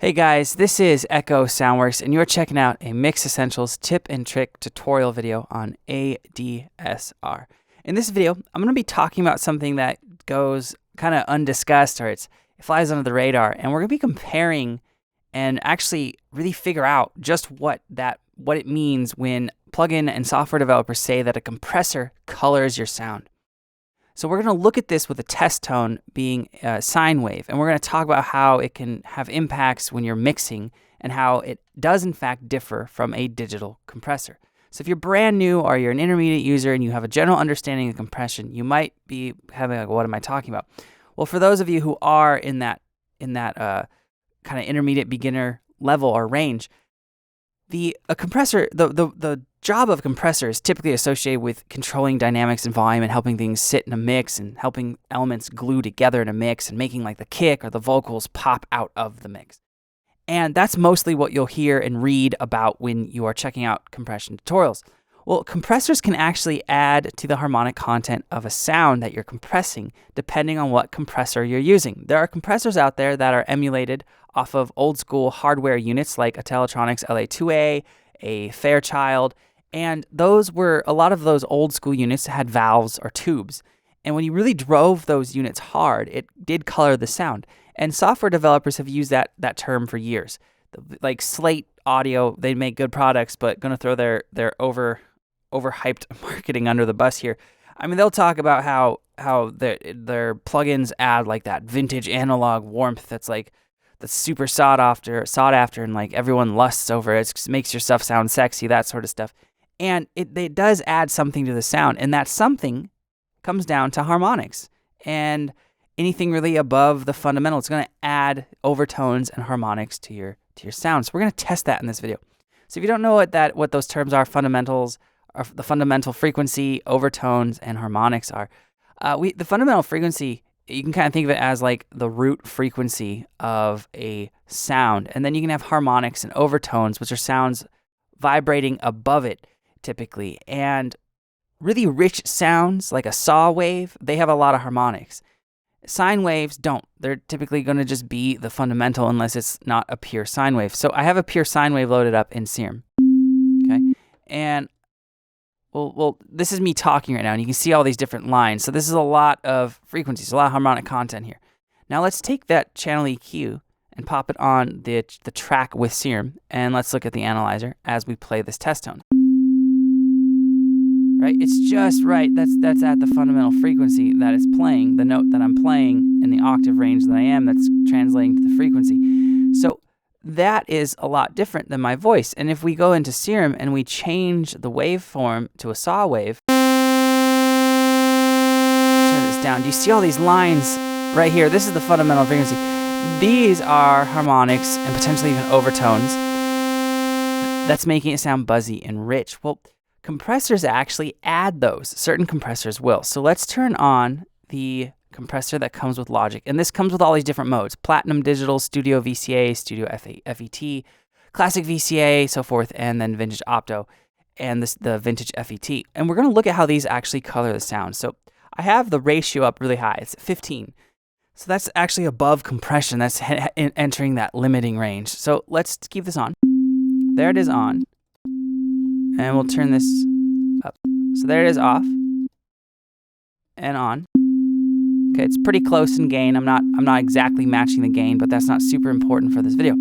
Hey guys, this is Echo Soundworks, and you're checking out a Mix Essentials tip and trick tutorial video on ADSR. In this video, I'm going to be talking about something that goes kind of undiscussed, or it flies under the radar, and we're going to be comparing and actually really figure out just what it means when plugin and software developers say that a compressor colors your sound. So we're going to look at this with a test tone being a sine wave, and we're going to talk about how it can have impacts when you're mixing and how it does in fact differ from a digital compressor. So if you're brand new or you're an intermediate user and you have a general understanding of compression, you might be having like, what am I talking about? Well, for those of you who are in that kind of intermediate beginner level or range, the job of a compressor is typically associated with controlling dynamics and volume and helping things sit in a mix and helping elements glue together in a mix and making like the kick or the vocals pop out of the mix. And that's mostly what you'll hear and read about when you are checking out compression tutorials. Well, compressors can actually add to the harmonic content of a sound that you're compressing depending on what compressor you're using. There are compressors out there that are emulated off of old school hardware units like a Teletronics LA2A, a Fairchild, and a lot of those old school units had valves or tubes. And when you really drove those units hard, it did color the sound. And software developers have used that term for years. Like Slate Audio, they make good products, but going to throw their overhyped marketing under the bus here. I mean, they'll talk about how their plugins add like that vintage analog warmth that's super sought after, and like everyone lusts over it. It makes your stuff sound sexy, that sort of stuff. And it does add something to the sound, and that something comes down to harmonics. And anything really above the fundamental, it's going to add overtones and harmonics to your sound. So we're going to test that in this video. So if you don't know what those terms are, fundamentals, or the fundamental frequency, overtones, and harmonics are, the fundamental frequency, you can kind of think of it as like the root frequency of a sound. And then you can have harmonics and overtones, which are sounds vibrating above it typically. And really rich sounds like a saw wave, they have a lot of harmonics. Sine waves don't. They're typically going to just be the fundamental unless it's not a pure sine wave. So I have a pure sine wave loaded up in Serum. Okay. And well, this is me talking right now, and you can see all these different lines. So this is a lot of frequencies, a lot of harmonic content here. Now let's take that channel EQ and pop it on the track with Serum, and let's look at the analyzer as we play this test tone. Right? It's just right. That's at the fundamental frequency that it's playing, the note that I'm playing in the octave range that I am, that's translating to the frequency. So that is a lot different than my voice. And if we go into Serum and we change the waveform to a saw wave, turn this down. Do you see all these lines right here? This is the fundamental frequency. These are harmonics and potentially even overtones. That's making it sound buzzy and rich. Well, compressors actually add those. Certain compressors will. So let's turn on the compressor that comes with Logic. And this comes with all these different modes: Platinum Digital, Studio VCA, Studio FET, Classic VCA, so forth, and then Vintage Opto, and the Vintage FET. And we're going to look at how these actually color the sound. So I have the ratio up really high. It's 15. So that's actually above compression. That's entering that limiting range. So let's keep this on. There it is on. And we'll turn this up. So there it is off and on. Okay, it's pretty close in gain. I'm not exactly matching the gain, but that's not super important for this video.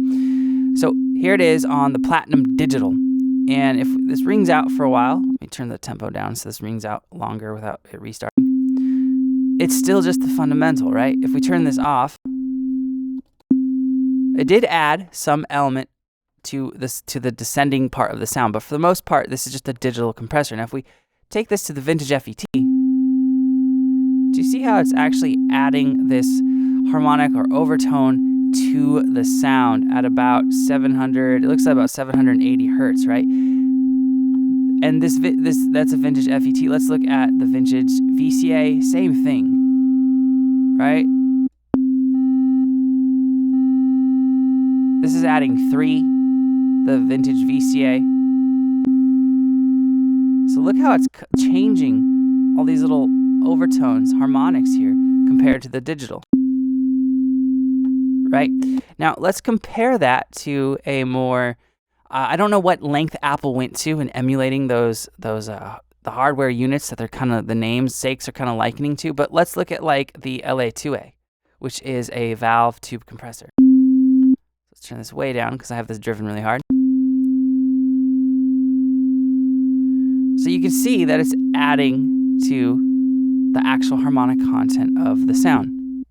So here it is on the Platinum Digital. And if this rings out for a while, let me turn the tempo down so this rings out longer without it restarting. It's still just the fundamental, right? If we turn this off, it did add some element to the descending part of the sound, but for the most part, this is just a digital compressor. Now, if we take this to the Vintage FET, do you see how it's actually adding this harmonic or overtone to the sound at about 700? It looks like about 780 hertz, right? And that's a Vintage FET. Let's look at the Vintage VCA. Same thing, right? This is adding 3. The Vintage VCA. So look how it's changing all these little overtones, harmonics here compared to the digital. right? Now let's compare that to a more, I don't know what length Apple went to in emulating those the hardware units that they're kind of, the namesakes are kind of likening to, but let's look at like the LA2A, which is a valve tube compressor. Let's turn this way down because I have this driven really hard. So you can see that it's adding to the actual harmonic content of the sound,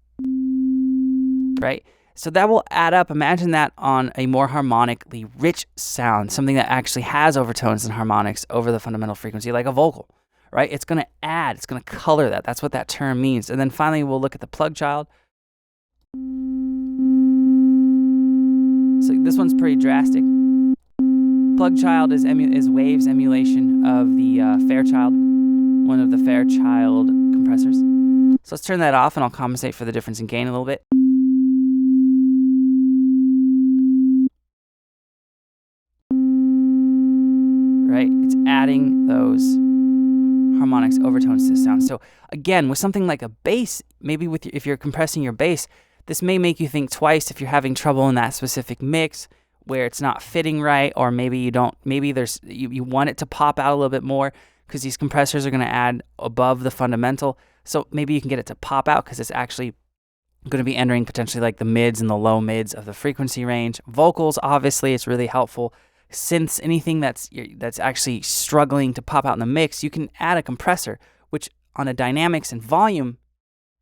right? So that will add up. Imagine that on a more harmonically rich sound, something that actually has overtones and harmonics over the fundamental frequency, like a vocal, right? It's going to add, it's going to color that. That's what that term means. And then finally, we'll look at the plug child. So this one's pretty drastic. Plug child is Wave's emulation of the Fairchild, one of the Fairchild compressors. So let's turn that off and I'll compensate for the difference in gain a little bit. Right? It's adding those harmonics, overtones to the sound. So again, with something like a bass, maybe with if you're compressing your bass, this may make you think twice if you're having trouble in that specific mix where it's not fitting right, or maybe you don't, maybe there's you want it to pop out a little bit more because these compressors are going to add above the fundamental. So maybe you can get it to pop out because it's actually going to be entering potentially like the mids and the low mids of the frequency range. Vocals, obviously, it's really helpful. Synths, anything that's actually struggling to pop out in the mix, you can add a compressor, which on a dynamics and volume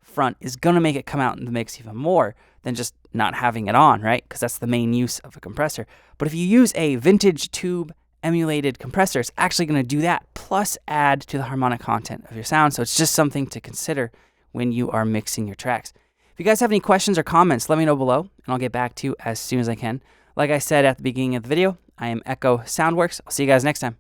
front is going to make it come out in the mix even more than just not having it on, right? Because that's the main use of a compressor. But if you use a vintage tube emulated compressor, it's actually going to do that, plus add to the harmonic content of your sound. So it's just something to consider when you are mixing your tracks. If you guys have any questions or comments, let me know below, and I'll get back to you as soon as I can. Like I said at the beginning of the video, I am Echo Soundworks. I'll see you guys next time.